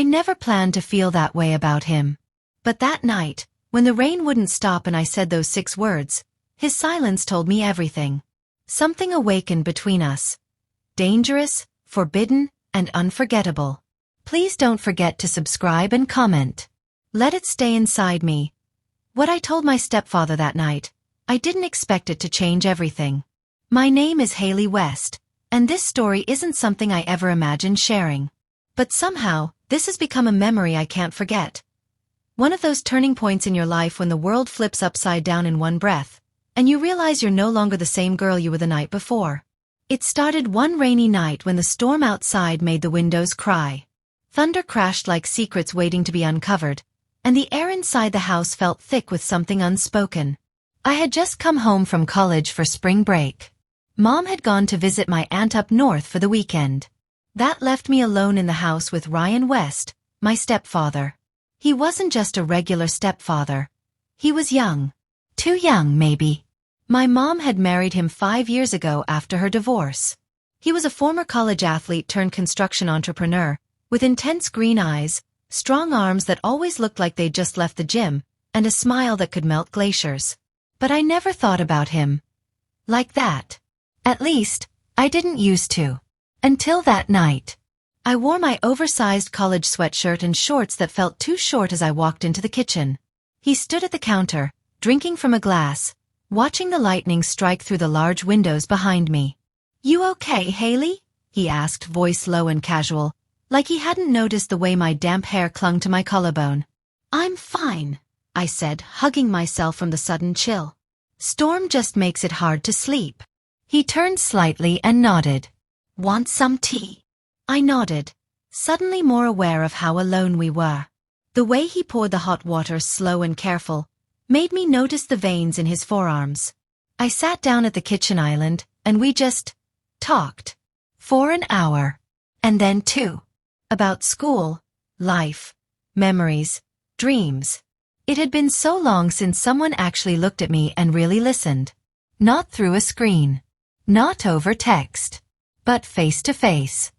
I never planned to feel that way about him. But that night, when the rain wouldn't stop and I said those 6 words, his silence told me everything. Something awakened between us. Dangerous, forbidden, and unforgettable. Please don't forget to subscribe and comment. Let it stay inside me. What I told my stepfather that night, I didn't expect it to change everything. My name is Haley West, and this story isn't something I ever imagined sharing. But somehow, this has become a memory I can't forget. One of those turning points in your life when the world flips upside down in one breath, and you realize you're no longer the same girl you were the night before. It started one rainy night when the storm outside made the windows cry. Thunder crashed like secrets waiting to be uncovered, and the air inside the house felt thick with something unspoken. I had just come home from college for spring break. Mom had gone to visit my aunt up north for the weekend. That left me alone in the house with Ryan West, my stepfather. He wasn't just a regular stepfather. He was young. Too young, maybe. My mom had married him 5 years ago after her divorce. He was a former college athlete turned construction entrepreneur, with intense green eyes, strong arms that always looked like they'd just left the gym, and a smile that could melt glaciers. But I never thought about him like that. At least, I didn't used to. Until that night. I wore my oversized college sweatshirt and shorts that felt too short as I walked into the kitchen. He stood at the counter, drinking from a glass, watching the lightning strike through the large windows behind me. "You okay, Haley?" he asked, voice low and casual, like he hadn't noticed the way my damp hair clung to my collarbone. "I'm fine," I said, hugging myself from the sudden chill. "Storm just makes it hard to sleep." He turned slightly and nodded. "Want some tea?" I nodded, suddenly more aware of how alone we were. The way he poured the hot water, slow and careful, made me notice the veins in his forearms. I sat down at the kitchen island, and we just talked. For an hour. And then 2. About school, life, memories, dreams. It had been so long since someone actually looked at me and really listened. Not through a screen. Not over text. But face to face.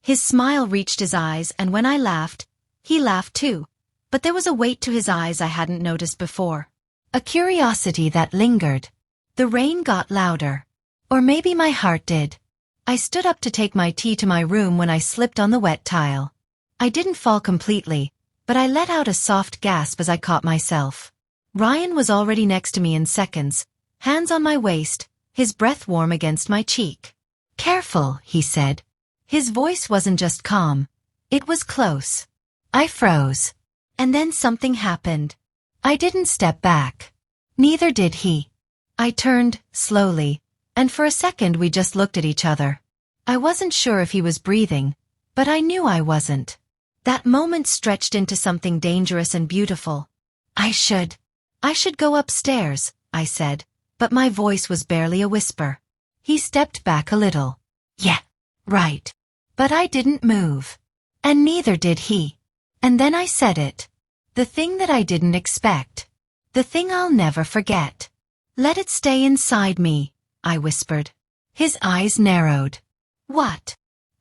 His smile reached his eyes, and when I laughed, he laughed too. But there was a weight to his eyes I hadn't noticed before. A curiosity that lingered. The rain got louder. Or maybe my heart did. I stood up to take my tea to my room when I slipped on the wet tile. I didn't fall completely, but I let out a soft gasp as I caught myself. Ryan was already next to me in seconds, hands on my waist, his breath warm against my cheek. "Careful," he said. His voice wasn't just calm. It was close. I froze. And then something happened. I didn't step back. Neither did he. I turned, slowly, and for a second we just looked at each other. I wasn't sure if he was breathing, but I knew I wasn't. That moment stretched into something dangerous and beautiful. I should go upstairs," I said, but my voice was barely a whisper. He stepped back a little. "Yeah, right." But I didn't move. And neither did he. And then I said it. The thing that I didn't expect. The thing I'll never forget. "Let it stay inside me," I whispered. His eyes narrowed. "What?"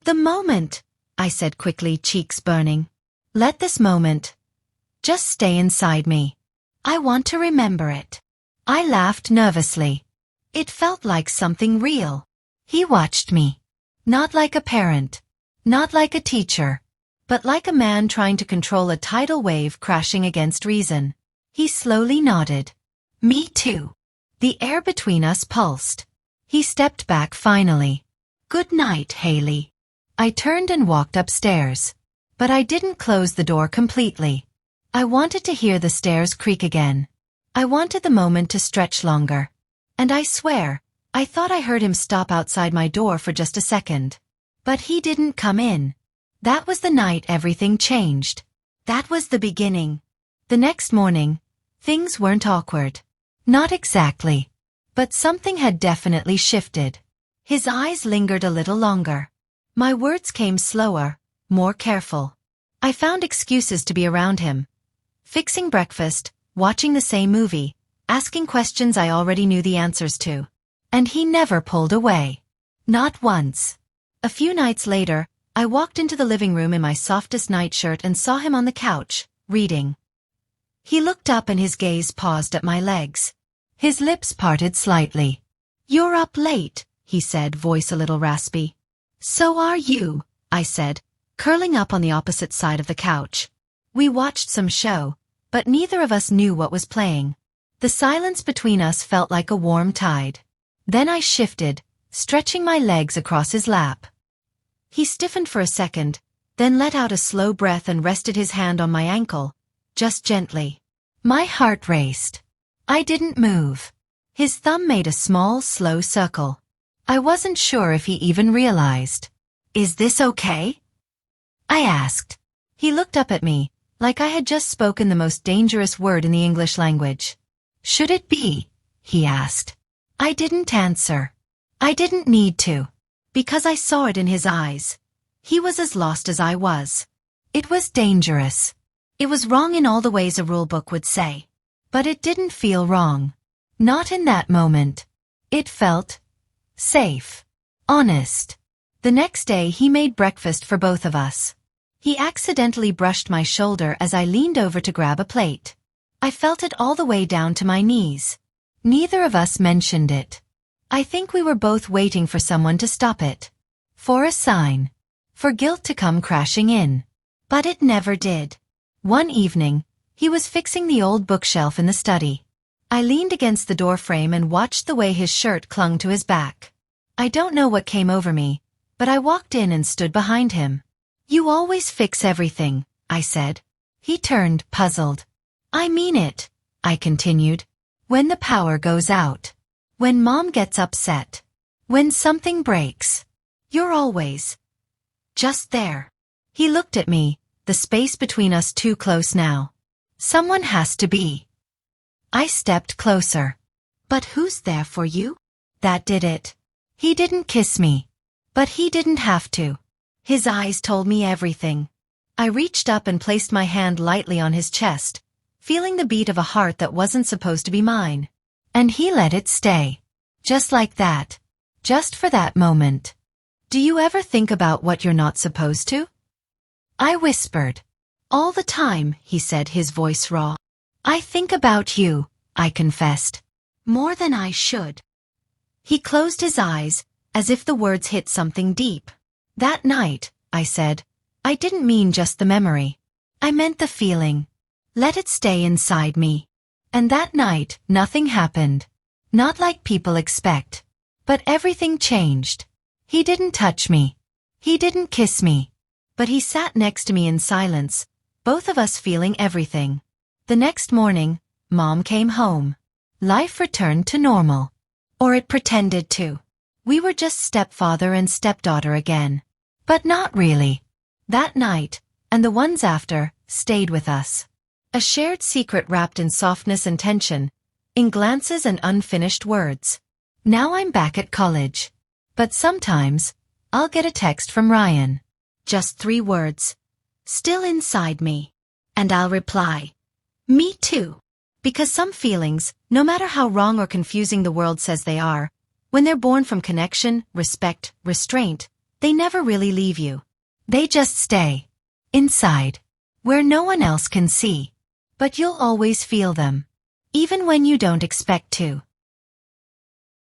"The moment," I said quickly, cheeks burning. "Let this moment just stay inside me. I want to remember it." I laughed nervously. It felt like something real. He watched me. Not like a parent. Not like a teacher. But like a man trying to control a tidal wave crashing against reason. He slowly nodded. "Me too." The air between us pulsed. He stepped back finally. "Good night, Haley." I turned and walked upstairs. But I didn't close the door completely. I wanted to hear the stairs creak again. I wanted the moment to stretch longer. And I swear, I thought I heard him stop outside my door for just a second. But he didn't come in. That was the night everything changed. That was the beginning. The next morning, things weren't awkward. Not exactly. But something had definitely shifted. His eyes lingered a little longer. My words came slower, more careful. I found excuses to be around him. Fixing breakfast, watching the same movie, asking questions I already knew the answers to. And he never pulled away. Not once. A few nights later, I walked into the living room in my softest nightshirt and saw him on the couch, reading. He looked up and his gaze paused at my legs. His lips parted slightly. "You're up late," he said, voice a little raspy. "So are you," I said, curling up on the opposite side of the couch. We watched some show, but neither of us knew what was playing. The silence between us felt like a warm tide. Then I shifted, stretching my legs across his lap. He stiffened for a second, then let out a slow breath and rested his hand on my ankle, just gently. My heart raced. I didn't move. His thumb made a small, slow circle. I wasn't sure if he even realized. "Is this okay?" I asked. He looked up at me, like I had just spoken the most dangerous word in the English language. "Should it be?" he asked. I didn't answer. I didn't need to. Because I saw it in his eyes. He was as lost as I was. It was dangerous. It was wrong in all the ways a rulebook would say. But it didn't feel wrong. Not in that moment. It felt safe. Honest. The next day he made breakfast for both of us. He accidentally brushed my shoulder as I leaned over to grab a plate. I felt it all the way down to my knees. Neither of us mentioned it. I think we were both waiting for someone to stop it. For a sign. For guilt to come crashing in. But it never did. One evening, he was fixing the old bookshelf in the study. I leaned against the doorframe and watched the way his shirt clung to his back. I don't know what came over me, but I walked in and stood behind him. "You always fix everything," I said. He turned, puzzled. "I mean it," I continued. "When the power goes out. When Mom gets upset. When something breaks. You're always just there." He looked at me, the space between us too close now. "Someone has to be." I stepped closer. "But who's there for you?" That did it. He didn't kiss me. But he didn't have to. His eyes told me everything. I reached up and placed my hand lightly on his chest, feeling the beat of a heart that wasn't supposed to be mine. And he let it stay. Just like that. Just for that moment. "Do you ever think about what you're not supposed to?" I whispered. "All the time," he said, his voice raw. "I think about you," I confessed. "More than I should." He closed his eyes, as if the words hit something deep. "That night," I said, "I didn't mean just the memory. I meant the feeling. Let it stay inside me." And that night, nothing happened. Not like people expect. But everything changed. He didn't touch me. He didn't kiss me. But he sat next to me in silence, both of us feeling everything. The next morning, Mom came home. Life returned to normal. Or it pretended to. We were just stepfather and stepdaughter again. But not really. That night, and the ones after, stayed with us. A shared secret wrapped in softness and tension, in glances and unfinished words. Now I'm back at college. But sometimes, I'll get a text from Ryan. Just 3 words. "Still inside me." And I'll reply, "Me too." Because some feelings, no matter how wrong or confusing the world says they are, when they're born from connection, respect, restraint, they never really leave you. They just stay. Inside. Where no one else can see. But you'll always feel them. Even when you don't expect to.